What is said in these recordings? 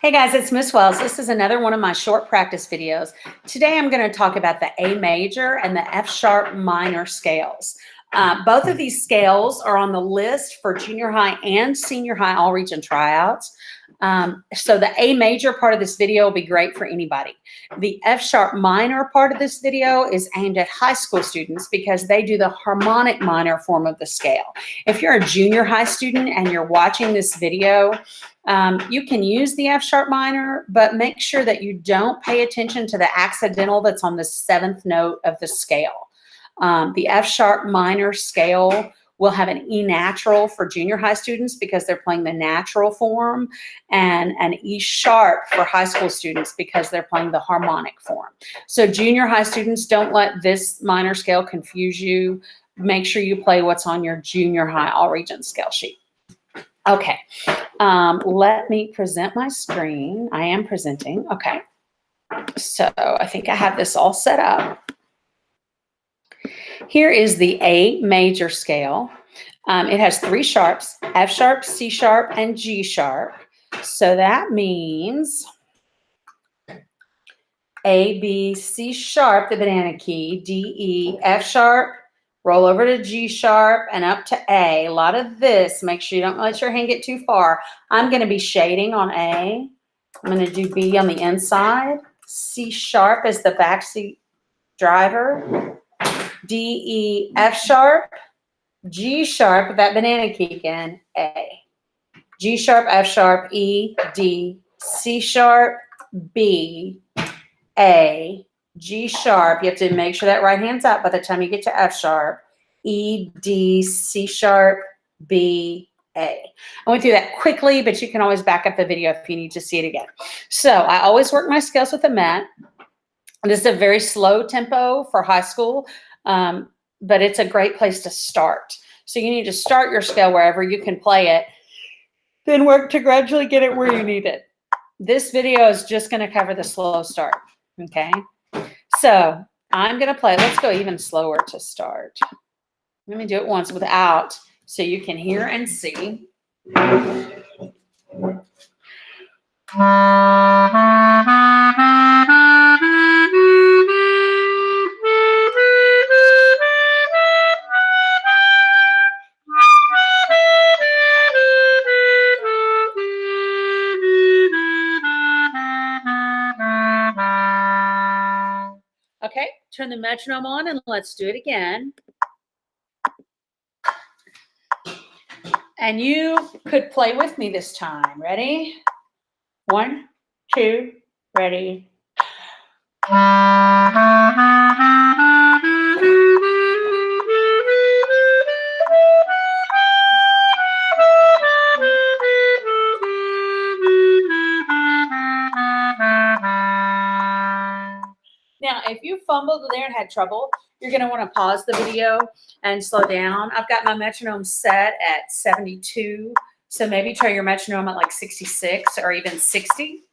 Hey guys, it's Miss Wells. This is another one of my short practice videos. Today I'm going to talk about the A major and the F sharp minor scales. Both of these scales are on the list for junior high and senior high all region tryouts. So the A major part of this video will be great for anybody. The F sharp minor part of this video is aimed at high school students because they do the harmonic minor form of the scale. If you're a junior high student and you're watching this video, you can use the F sharp minor, but make sure that you don't pay attention to the accidental that's on the 7th note of the scale. The F sharp minor scale will have an E natural for junior high students because they're playing the natural form, and an E sharp for high school students because they're playing the harmonic form. So junior high students, don't let this minor scale confuse you. Make sure you play what's on your junior high all region scale sheet. Okay, let me present my screen. I am presenting. Okay, so I think I have this all set up. Here is the A major scale. It has 3 sharps, F sharp, C sharp, and G sharp. So that means A, B, C sharp, the banana key, D, E, F sharp, roll over to G sharp and up to A. A lot of this, make sure you don't let your hand get too far. I'm going to be shading on A. I'm going to do B on the inside. C sharp is the backseat driver. D, E, F sharp, G sharp, that banana key again, A. G sharp, F sharp, E, D, C sharp, B, A, G sharp. You have to make sure that right hand's up by the time you get to F sharp. E, D, C sharp, B, A. I went through that quickly, but you can always back up the video if you need to see it again. So I always work my scales with a Met. This is a very slow tempo for high school, but it's a great place to start. So you need to start your scale wherever you can play it, then work to gradually get it where you need it. This video is just going to cover the slow start. Okay, so I'm going to play. Let's go even slower to start. Let me do it once without so you can hear and see. Okay, turn the metronome on and let's do it again. And you could play with me this time. Ready? 1, 2, ready. Now, if you fumbled there and had trouble, you're going to want to pause the video and slow down. I've got my metronome set at 72, so maybe try your metronome at like 66 or even 60.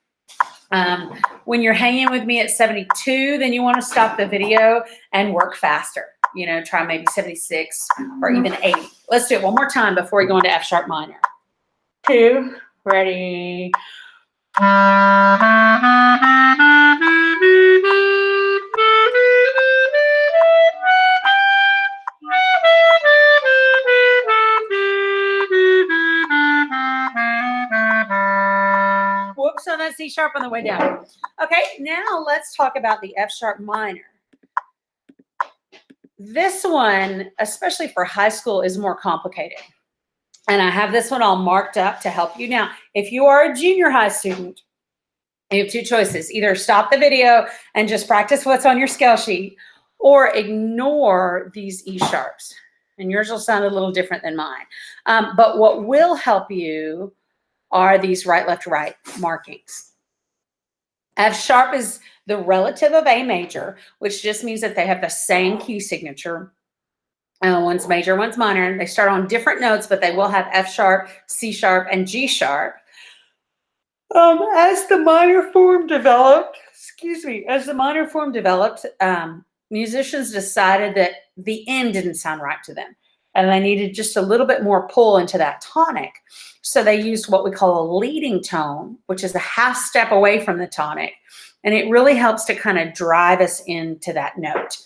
When you're hanging with me at 72, then you want to stop the video and work faster. You know, try maybe 76 or even 80. Let's do it one more time before we go into F sharp minor. 2, ready. Whoops on that C sharp on the way down. Okay, now let's talk about the F sharp minor. This one, especially for high school, is more complicated. And I have this one all marked up to help you. Now, if you are a junior high student, you have 2 choices. Either stop the video and just practice what's on your scale sheet, or ignore these E sharps. And yours will sound a little different than mine. But what will help you are these right, left, right markings. F sharp is the relative of A major, which just means that they have the same key signature. One's major, one's minor. They start on different notes, but they will have F sharp, C sharp, and G sharp. As the minor form developed, musicians decided that the end didn't sound right to them. and they needed just a little bit more pull into that tonic. So they used what we call a leading tone, which is a half step away from the tonic. And it really helps to kind of drive us into that note,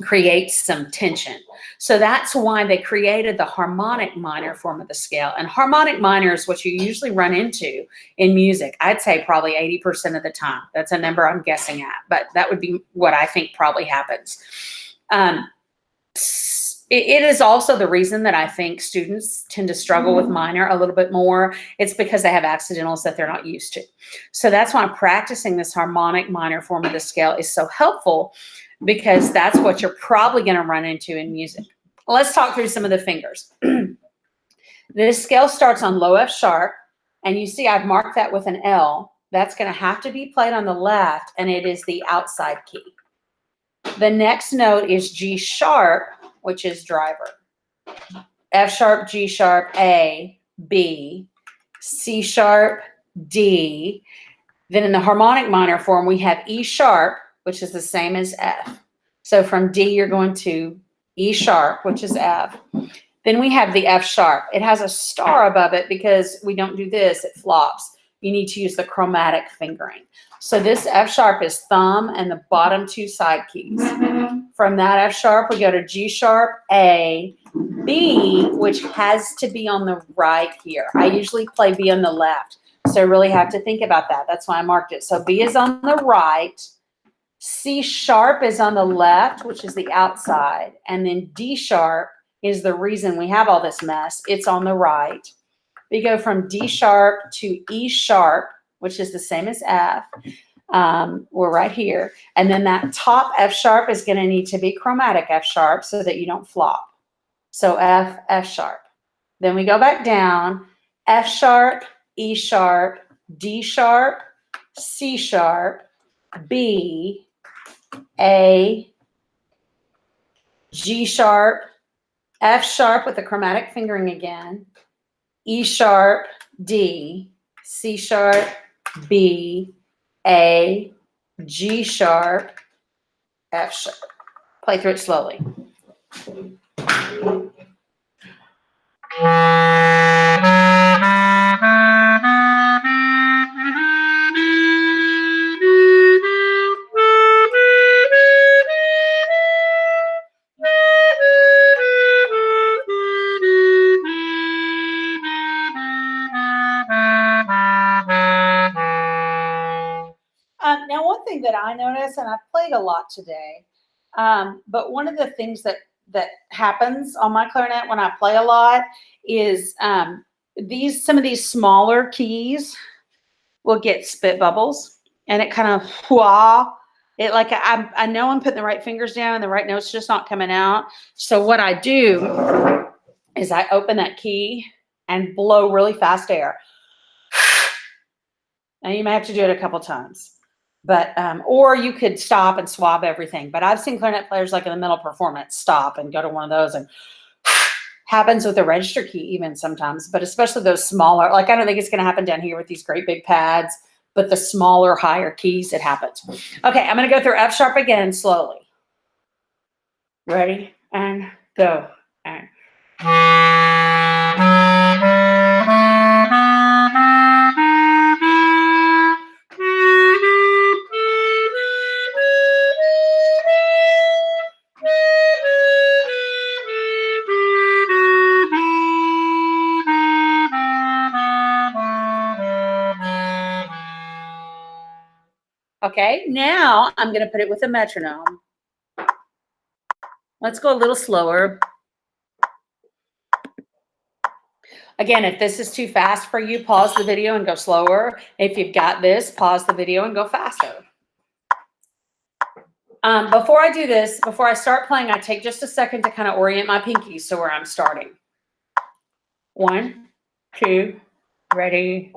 create some tension. So that's why they created the harmonic minor form of the scale. And harmonic minor is what you usually run into in music. I'd say probably 80% of the time. That's a number I'm guessing at, but that would be what I think probably happens. It is also the reason that I think students tend to struggle with minor a little bit more. It's because they have accidentals that they're not used to. So that's why practicing this harmonic minor form of the scale is so helpful, because that's what you're probably going to run into in music. Let's talk through some of the fingers. This scale starts on low F sharp, and you see I've marked that with an L. That's going to have to be played on the left, and it is the outside key. The next note is G sharp, which is driver. F sharp, G sharp, A, B, C sharp, D. Then in the harmonic minor form, we have E sharp, which is the same as F. So from D, you're going to E sharp, which is F. Then we have the F sharp. It has a star above it because we don't do this, it flops. You need to use the chromatic fingering. So this F sharp is thumb and the bottom two side keys. From that F sharp, we go to G sharp, A, B, which has to be on the right here. I usually play B on the left, so I really have to think about that. That's why I marked it. So B is on the right, C sharp is on the left, which is the outside, and then D sharp is the reason we have all this mess. It's on the right. We go from D sharp to E sharp, which is the same as F. We're right here. And then that top F sharp is going to need to be chromatic F sharp so that you don't flop. So F, F sharp. Then we go back down, F sharp, E sharp, D sharp, C sharp, B, A, G sharp, F sharp with the chromatic fingering again, E sharp, D, C sharp, B, A, G sharp, F sharp. Play through it slowly. Now, one thing that I notice, and I've played a lot today, but one of the things that happens on my clarinet when I play a lot is some of these smaller keys will get spit bubbles, and it kind of it like I know I'm putting the right fingers down and the right notes just not coming out. So what I do is I open that key and blow really fast air. Now you may have to do it a couple times. But, or you could stop and swab everything. But I've seen clarinet players like in the middle performance stop and go to one of those, and happens with the register key even sometimes, but especially those smaller, like I don't think it's going to happen down here with these great big pads, but the smaller, higher keys, it happens. Okay, I'm going to go through F sharp again slowly. Ready? And go. And okay, now I'm going to put it with a metronome. Let's go a little slower. Again, if this is too fast for you, pause the video and go slower. If you've got this, pause the video and go faster. Before I do this, before I start playing, I take just a second to kind of orient my pinkies to where I'm starting. 1, 2, ready.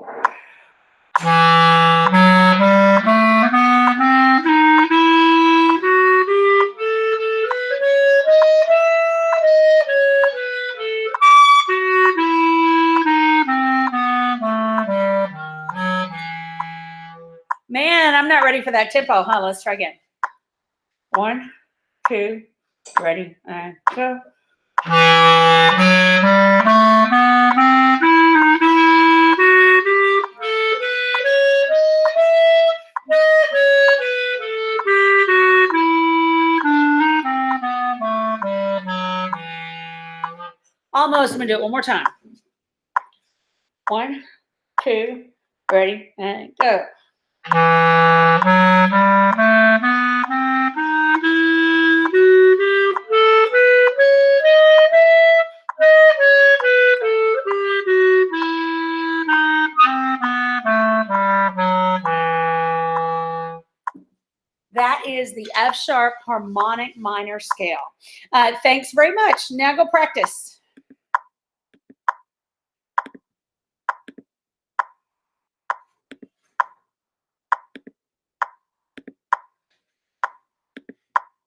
Man, I'm not ready for that tempo, huh? Let's try again. 1, 2, ready, and go. Almost. I'm going to do it one more time. 1, 2, ready, and go. That is the F sharp harmonic minor scale. Thanks very much. Now go practice.